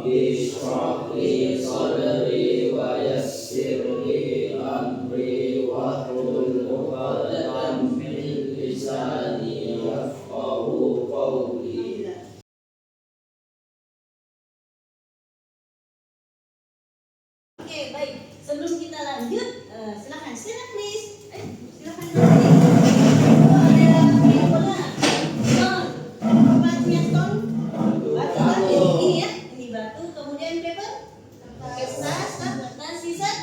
ishrah li sadri wa yassir li amri wahlul 'uqdatam min lisani yafqahu qawli. Oke, baik. Sebelum kita lanjut, silakan please. Silakan. Oh, ada yang bola. Stone. Apa artinya stone? Batu. Ini ya, ini batu. Kemudian paper, kertas, kertas, scissors,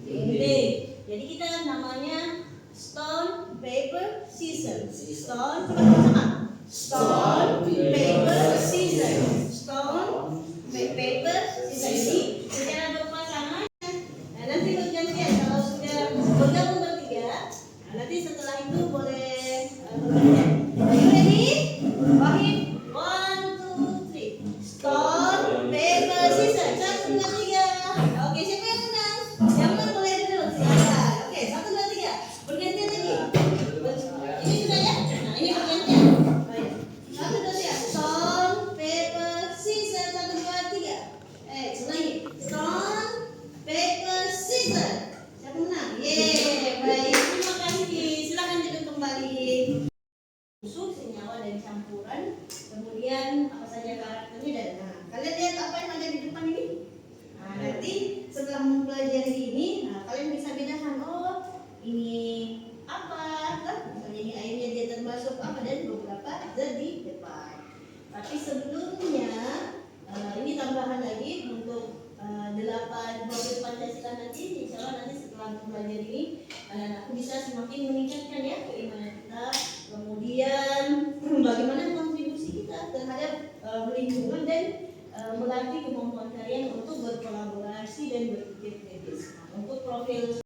dinding. Jadi kita namanya stone, paper, scissors. Stone, sama. Stone, paper, scissors. Stone, paper, scissors. Jadi secara berpasangan. Nah, nanti bergantian kalau sudah bergabung bertiga. Nah, nanti setelah itu boleh bergantian. Are you ready? Wahid, 1, 2, 3. Stone, paper, scissors. 1, 2, 3. Oke, siapa yang menang? Yang menang boleh dulu. Silakan. Oke, 1, 2, 3. Bergantian lagi. Ini sudah ya? Nah, ini bergantian. Baik. 1, 2, 3. Stone, paper, scissors. 1, 2, 3. Lagi. Stone, paper, scissors. Siapa menang? Yeay, baik. Terima kasih. Silakan duduk kembali. Unsur, senyawa dan campuran. Kemudian apa saja karakternya dan kalian lihat apa yang ada di depan ini? Nah, nanti setelah mempelajari ini, kalian bisa bedakan ini apa? Misalnya ini airnya dia termasuk apa dan beberapa zat di depan. Tapi sebelumnya ini tambahan lagi untuk 8 profil Pancasila nanti, insya Allah nanti setelah belajar ini aku bisa semakin meningkatkan ya keimanan kita, kemudian bagaimana kontribusi kita terhadap lingkungan dan melatih kemampuan kalian untuk berkolaborasi dan berpikir kritis. Untuk profil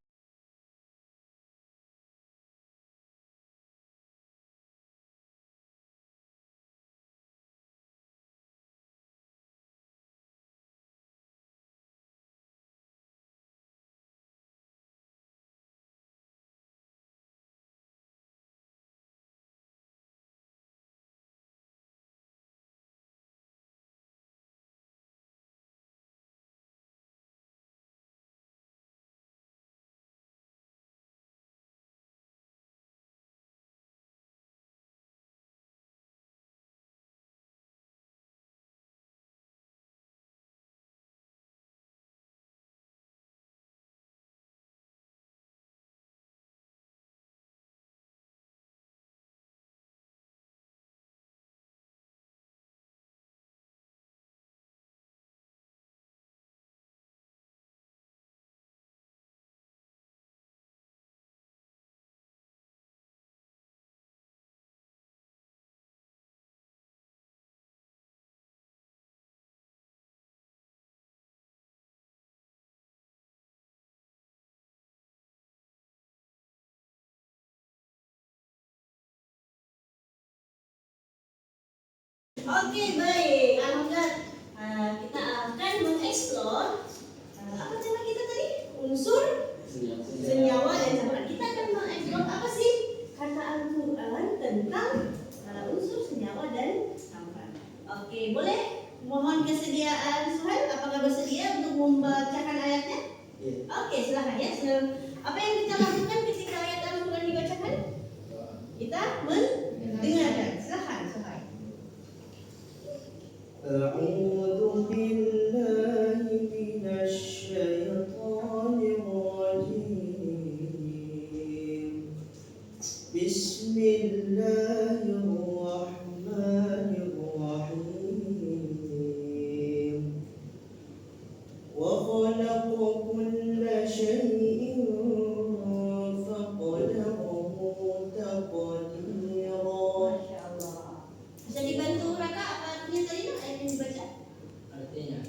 Oke, baik. Alhamdulillah. Kita akan mengeksplor apa tema kita tadi? Unsur, senyawa dan campuran. Kita akan mengeksplor apa sih kata Al-Quran tentang unsur, senyawa dan campuran. Oke, boleh? Mohon kesediaan Suhail. Apakah bersedia untuk membacakan ayatnya? Oke, silakan ya. Apa yang kita lakukan ketika ayat Al-Quran dibacakan? Kita mendengarkan. Silakan Suhail. أعوذ بالله من الشيطان الرجيم بسم الله الرحمن الرحيم وخلق كل شيء فقدره تقديرا. Bisa dibantu Raka apa artinya tadi ayat yang dibaca? Artinya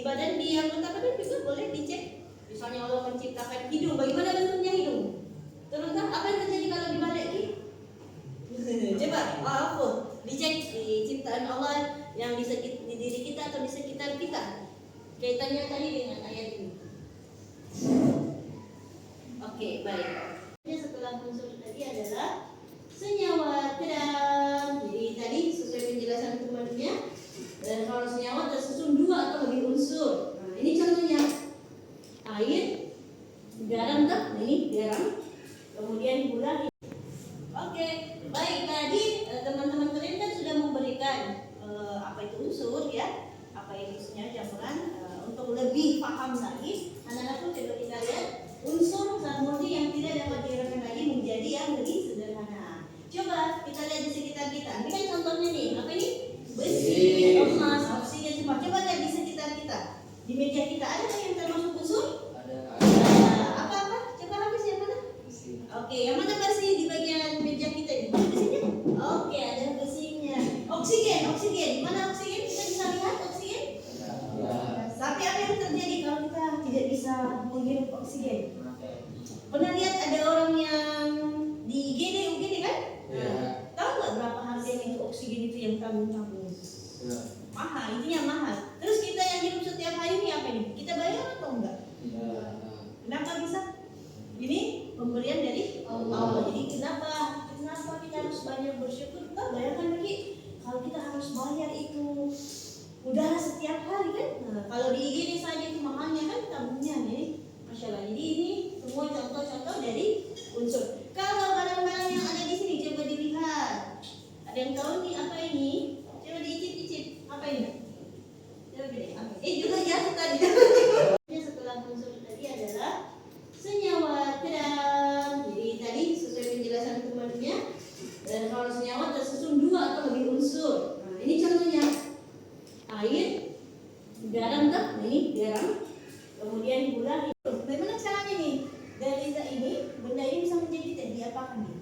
badan, di anggota badan juga boleh dicek. Misalnya Allah menciptakan hidung, bagaimana bentuknya hidung? Turunkan, apa yang terjadi kalau dibalik ini? Coba, apa? Dicek di ciptaan Allah yang di diri kita atau di sekitar kita. Kaitannya tadi dengan ayat ini. Oke, baik. Setelah unsur tadi adalah senyawa. Jadi tadi sesuai penjelasan temannya, dan kalau senyawa tersusun 2 atau lebih unsur. Nah, ini contohnya air, garam tak? Nah, ini garam, kemudian gula. Oke, baik. Tadi teman-teman kalian kan sudah memberikan apa itu unsur ya, apa itu senyawa campuran. Untuk lebih paham lagi, anak-anak coba kita lihat unsur zat murni yang tidak dapat dihilangkan lagi menjadi yang lebih sederhana. Coba kita lihat di sekitar kita. Ini kan contohnya nih, apa ini? Besi, emas, oksigen semua. Coba lihat di sekitar kita. Di meja kita ada yang termasuk unsur? Ada. Apa-apa? Coba habis yang mana? Besi. Oke, yang mana besi di bagian meja kita ini? Besinya? Oke, ada besinya. Oksigen. Di mana oksigen? Kita bisa lihat oksigen? Tapi apa yang terjadi kalau kita tidak bisa menghirup oksigen? Pernah lihat ada orang yang di UGD kan? Ya. Tahu nggak berapa harganya itu oksigen itu yang tabung-tabung? Ya. Mahal, intinya mahal. Terus kita yang hidup setiap hari ini apa ini? Kita bayar atau enggak? Ya. Kenapa bisa? Ini pemberian dari Allah. Jadi kenapa kita harus banyak bersyukur? Kita bayangkan lagi kalau kita harus bayar itu udara setiap hari kan? Nah, kalau di IGD saja itu mahalnya kan tabungnya nih, masya Allah. Jadi ini semua contoh-contoh dari unsur. Kalau barang-barang yang ada di sini coba dilihat. Ada yang tahu nih apa ini? Coba diicip-icip. Apa ini? Coba gini. Juga jatuh tadi. Setelah unsur tadi adalah senyawa. Jadi tadi sesuai penjelasan temannya. Dan kalau senyawa tersusun 2 atau lebih unsur. Nah, ini contohnya. Air, garam tak? Ini garam, kemudian gula. Bagaimana caranya nih? Dari zat ini, benda ini bisa menjadi teh. Diapakan nih?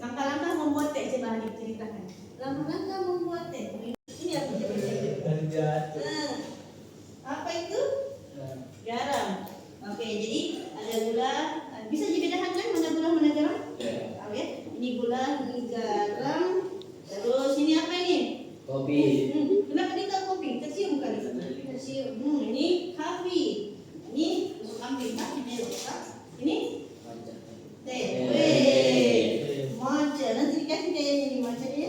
Langkah-langkah membuat teh, coba diceritakan. Langkah-langkah membuat teh. Ini apa coba? Apa itu? Garam. Oke, jadi ada gula. Bisa dibedakan kan mana gula mana garam? Tahu ya? Ini gula, ini garam. Terus ini apa ini? Kopi. Kenapa kita kopi? Tercium kali. Tercium. Ini kopi. Ini susu kambing. Ini teh. Matcha. Nanti dikasih kayaknya ini matchanya.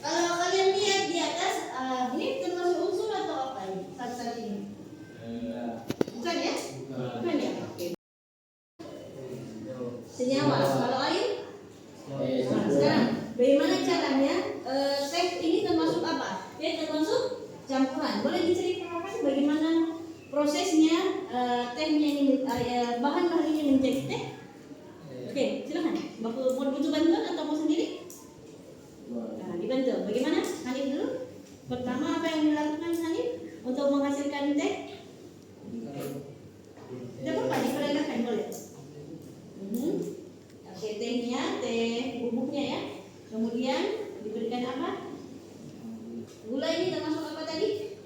Kalau kalian lihat di atas, ini termasuk unsur atau apa ini? Saat ini. Bukan ya? Bukan ya? Oke. Senyawa. Kalau air? Nah, sekarang bagaimana caranya? Teh ini termasuk apa? Dia termasuk campuran. Boleh diceritakan bagaimana prosesnya tehnya ini, bahan-bahan ini menjadi teh? Oke, silakan. Mau butuh bantuan atau mau sendiri? Nah, dibantu. Bagaimana? Hanif dulu. Pertama apa yang dilakukan Hanif untuk menghasilkan teh? Tidak apa-apa, diperagakan boleh. Oke, tehnya, teh bubuknya ya. Kemudian diberikan apa? Gula ini termasuk apa tadi?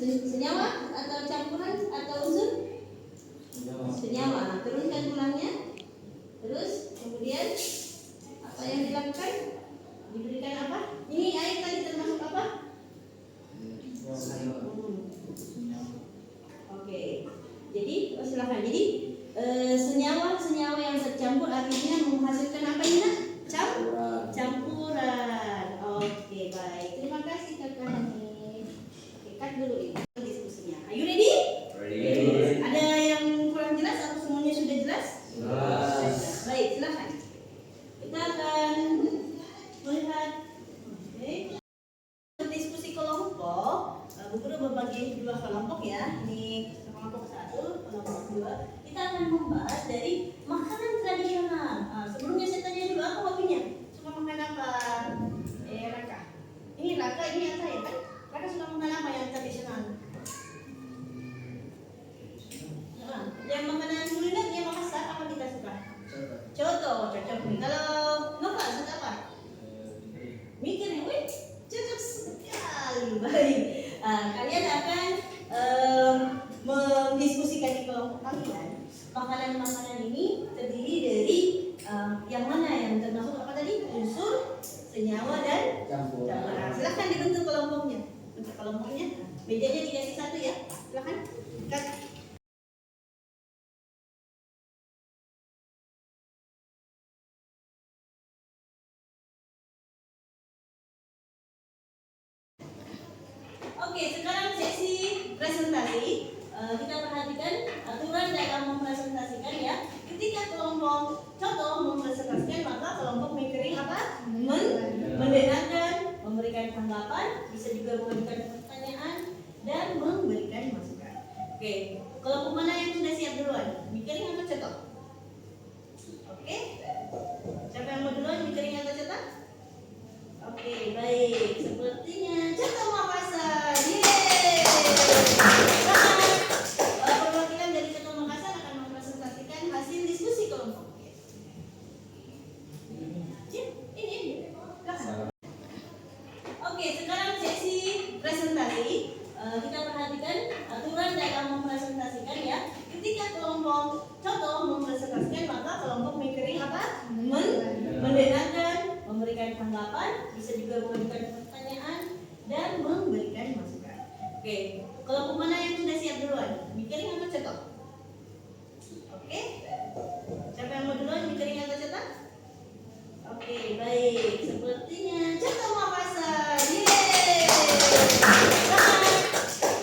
Senyawa atau campuran atau unsur? Senyawa. Turunkan gulanya. Terus kemudian apa yang dilakukan? Diberikan apa? Ini air tadi termasuk apa? Oke. Jadi silakan. Jadi senyawa yang tercampur artinya menghasilkan apa ini? Nak? Campuran. Oke, baik. Terima kasih kakak ini. Oke, cut dulu ini diskusinya. Are you ready? Ready. Ada yang kurang jelas atau semuanya sudah jelas? Jelas. Baik, silakan. Kita akan melihat. Oke. Diskusi kelompok. Bu Guru berbagi 2 kelompok ya. Ini kelompok 1, kelompok 2. Kita akan membahas dari makanan tradisional. Sebelumnya saya tanya dulu apa hobinya? Suka makan apa? Raka. Ini Raka, ini Ata ya kan? Raka suka makan apa yang tradisional? Yang makanan kuliner yang Makassar apa kita suka? Coto, cocok nih. Kalau Nova suka apa? Mikir nih, wih, cocok sekali. Baik. Kalian akan Mejanya dikasih satu ya. Silakan. Kat. Oke, sekarang sesi presentasi. Kita perhatikan aturan dalam mempresentasikan ya. Ketika kelompok contoh mempresentasikan, maka kelompok mentoring apa? Mendengarkan, memberikan tanggapan, bisa juga memberikan pertanyaan dan memberikan masukan. Oke, kelompok mana yang sudah siap duluan? Mikirin atau cetok? Oke, siapa yang mau duluan? Mikirin atau cetak? Oke, baik. Sepertinya cetak Makassar. Yeay. Perwakilan dari Cetok Makassar akan mempresentasikan hasil diskusi kelompok. Ini. Belakang. Oke, sekarang sesi presentasi. Kita perhatikan aturan dalam mempresentasikan ya. Ketika kelompok contoh mempresentasikan, maka kelompok mentoring apa? Mendengarkan, memberikan tanggapan, bisa juga memberikan pertanyaan dan memberikan masukan. Oke, kelompok mana yang sudah siap duluan? Mikirin atau cetok? Oke, siapa yang mau duluan? Mikirin atau cetak? Oke, baik. Sepertinya cetok Makassar. Yeay.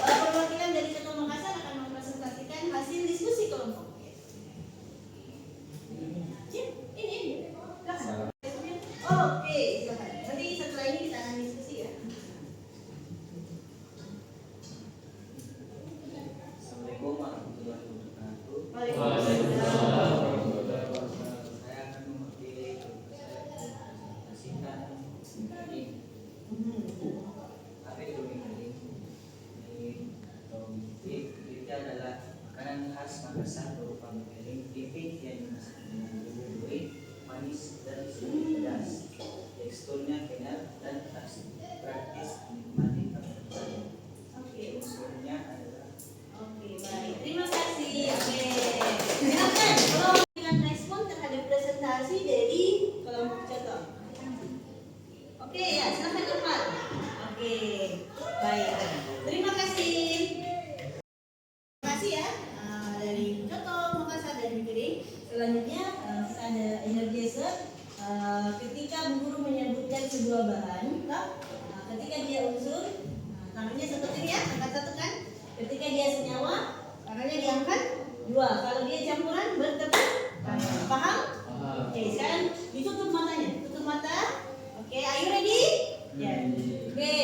Perwakilan dari Cetok Makassar akan mempresentasikan hasil diskusi kelompok. Ini. Belakang. Oke, silakan. Nanti setelah ini kita akan diskusi ya. Assalamualaikum warahmatullahi wabarakatuh. Waalaikumsalam. Saya akan mewakili presentasikan mentoring. Apa itu mentoring? Atau bibit adalah makanan khas Makassar berupa mentoring bibit yang dimasak dengan bumbu gurih, manis dan sedikit pedas. Teksturnya kenyal dan praktis dinikmati kapan saja. Oke. Unsurnya adalah Oke, baik. Terima kasih. Oke. Silakan kalau memberikan respon terhadap presentasi dari kelompok Cetok. Oke, ya, silakan Irfan. Oke. Baik. Terima kasih. Terima kasih ya dari Cetok, Makassar dan Mikiring. Selanjutnya kita ada energizer. Ketika Bu Guru menyebutkan sebuah bahan, ketika dia unsur, tangannya seperti ini ya, angkat satu kan? Ketika dia senyawa, tangannya diangkat dua. Kalau dia campuran bertepuk, paham? Oke, sekarang ditutup matanya, tutup mata. Oke, are you ready? Ya. Oke,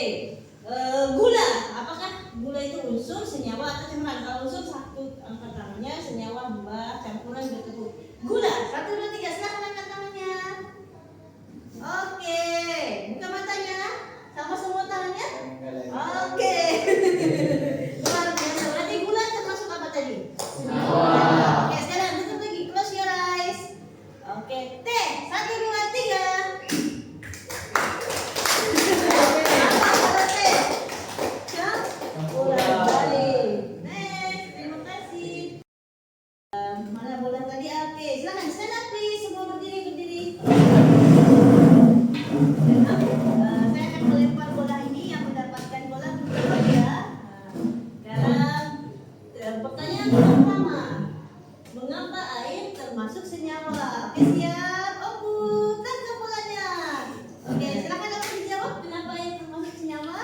gula. Apakah gula itu unsur, senyawa atau campuran? Kalau unsur satu angkat tangannya, senyawa dua, campuran bertepuk. Gula 1, 2, 3, silakan angkat tangannya. Oke, buka matanya, sama semua tangannya. Oke. Luar biasa. Berarti gula termasuk apa tadi? Oke, sekarang tutup lagi. Close your eyes. Oke. Teh. 1, 2, 3. Apa teh? Campuran balik. Next. Terima kasih. Mana bola tadi? Oke. Silakan stand up please. Semua berdiri. Saya akan melempar bola ini, yang mendapatkan bola pertama ya. Dalam pertanyaan pertama, mengapa air termasuk senyawa? Oke, siap. Oke, tangkap bolanya. Oke, silakan dapat dijawab kenapa air termasuk senyawa.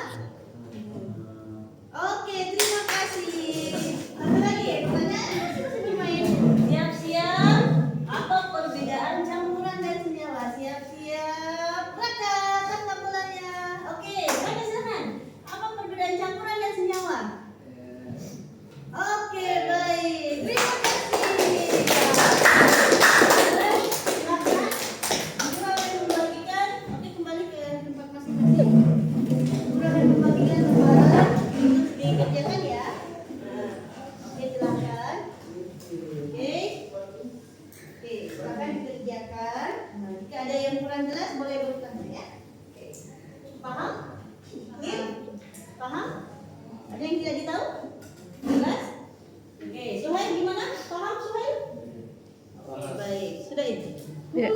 Oke, terima kasih. Satu lagi, pertanyaan masih bermain. Siap-siap. Apa perbedaan campuran dan senyawa? Siap-siap. Raka, tangkap bolanya. Oke, silakan. Apa perbedaan campuran dan senyawa? Oke, baik. Terima kasih. Silakan. Guru akan membagikan. Oke, kembali ke tempat masing-masing. Guru akan membagikan lembaran untuk dikerjakan ya. Oke, silakan. Oke. Oke, silakan dikerjakan. Jika ada yang kurang jelas boleh bertanya ya. Oke. Paham? Oke. Paham? Ada yang tidak ditahu? Jelas? Oke, Suhail gimana? Paham Suhail? Oke, baik. Sudah itu. Ya.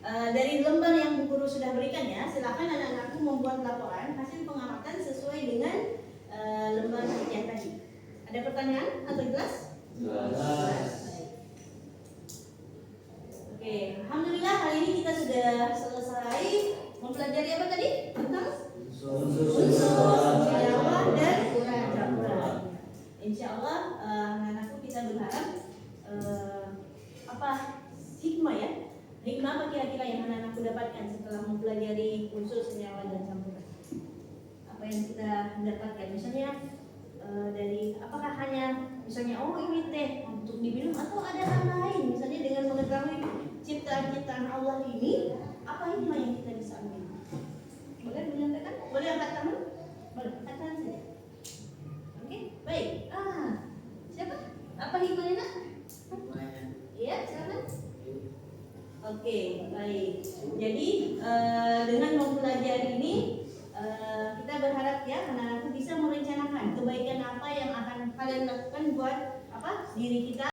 dari lembar yang Bu Guru sudah berikan ya, silakan anak-anakku membuat laporan hasil pengamatan sesuai dengan lembar yang tadi. Ada pertanyaan atau jelas? Jelas. Baik. Oke, alhamdulillah hari ini kita sudah selesai mempelajari apa tadi? Tentang unsur, senyawa dan campuran. Insya Allah anak-anakku kita berharap apa hikmah ya? Hikmah apa kira-kira yang anak-anakku dapatkan setelah mempelajari unsur senyawa dan campuran? Apa yang kita dapatkan? Misalnya dari apakah hanya misalnya oh ini teh untuk diminum atau ada hal lain? Misalnya dengan mengetahui ciptaan-ciptaan Allah ini, apa hikmah yang kita bisa ambil? Boleh menyampaikan? Boleh angkat tangan? Boleh, angkat tangan saja. Oke, baik. Siapa? Apa hikmahnya nak? Iya, silakan. Oke, baik. Jadi dengan mempelajari ini kita berharap ya anak-anak bisa merencanakan kebaikan apa yang akan kalian lakukan buat apa diri kita.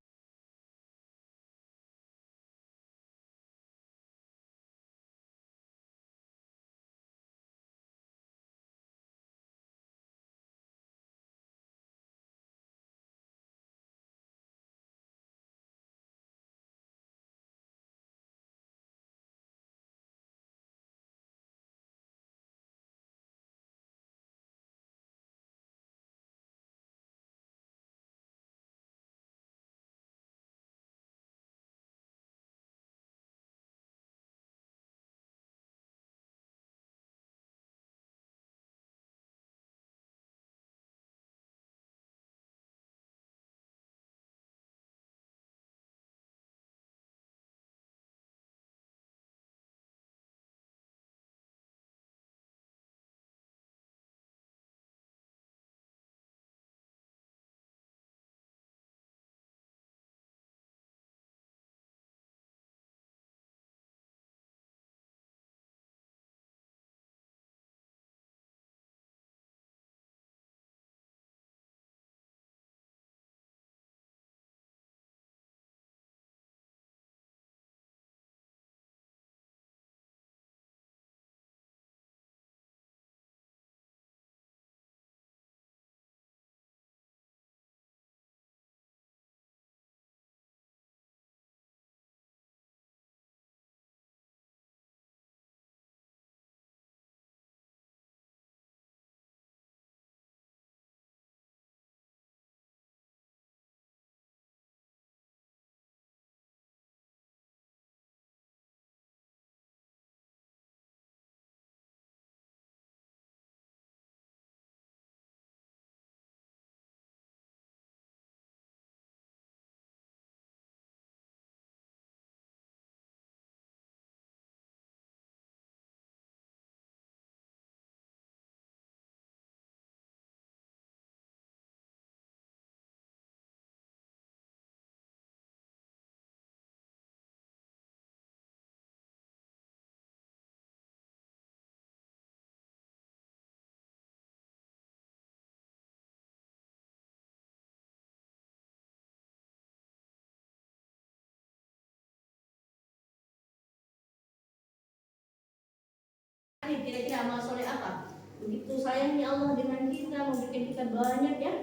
Kira-kira amal soleh apa? Begitu sayangnya Allah dengan kita, memberikan kita banyak ya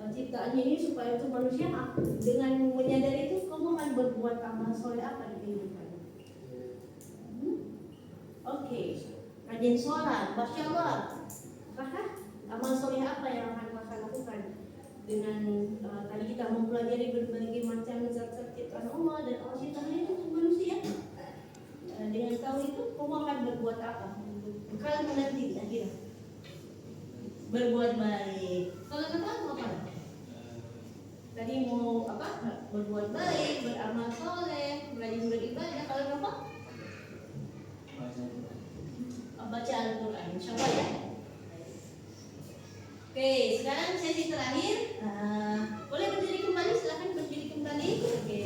ciptaannya ini supaya untuk manusia dengan menyadari itu kamu akan berbuat amal soleh apa di kehidupan? Oke, rajin sholat, masya Allah. Apakah amal soleh apa yang akan kakak lakukan dengan tadi kita mempelajari berbagai macam zat-zat ciptaan Allah dan Allah ciptaannya itu untuk manusia? Dengan tahu itu kamu akan berbuat apa? Bekal nanti akhirnya berbuat baik. Kalau kakak mau apa? Tadi mau apa? Berbuat baik, beramal soleh, rajin beribadah. Kalau kakak? Baca Al-Quran, insya Allah ya. Oke, sekarang sesi terakhir. Boleh berdiri kembali, silahkan berdiri kembali. Oke.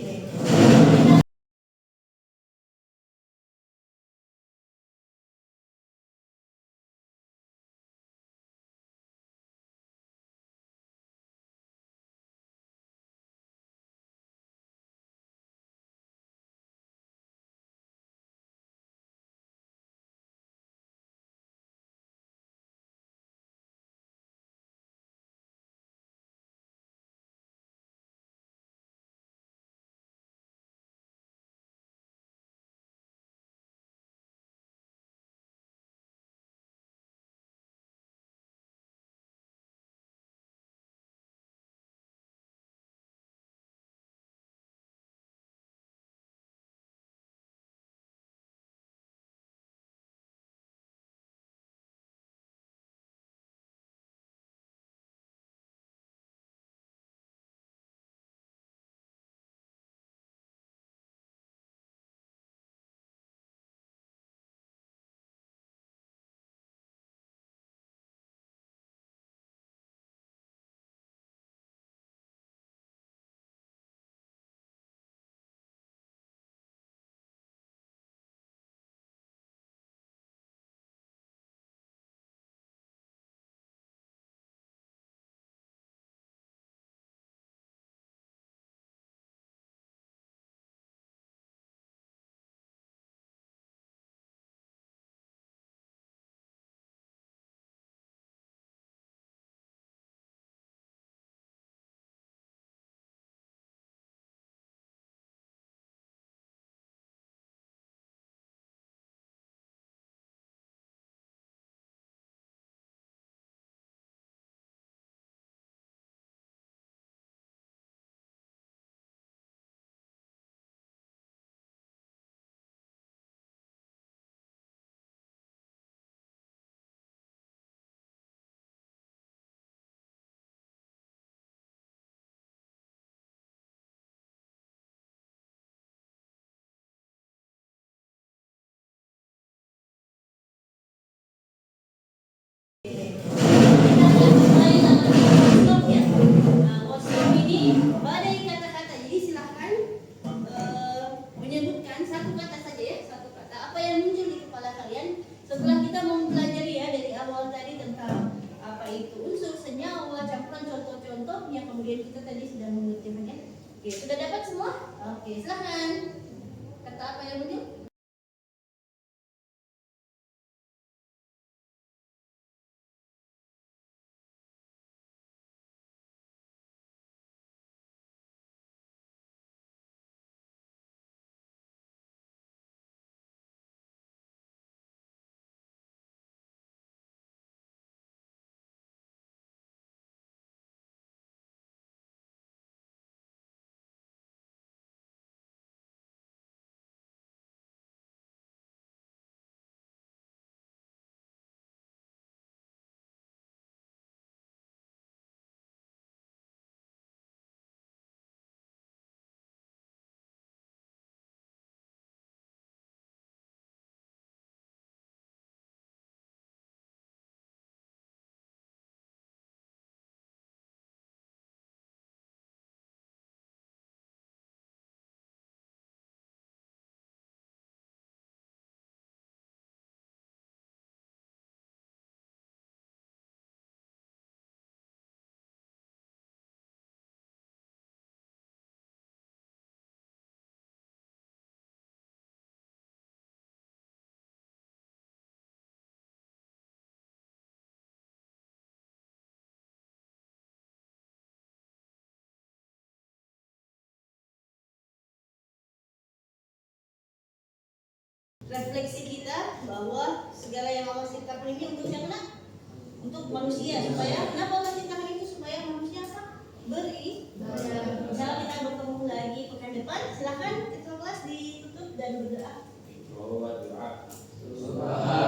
tadi sudah mengerjakan ya. Oke, sudah dapat semua? Oke, silahkan. Kata apa yang lucu? Refleksi kita bahwa segala yang Allah ciptakan ini untuk siapa? Untuk manusia, supaya kenapa Allah ciptakan itu? Supaya manusia apa? Beribadah. Misalnya kita bertemu lagi pekan depan, silakan ketua kelas ditutup dan berdoa. Subhanallah.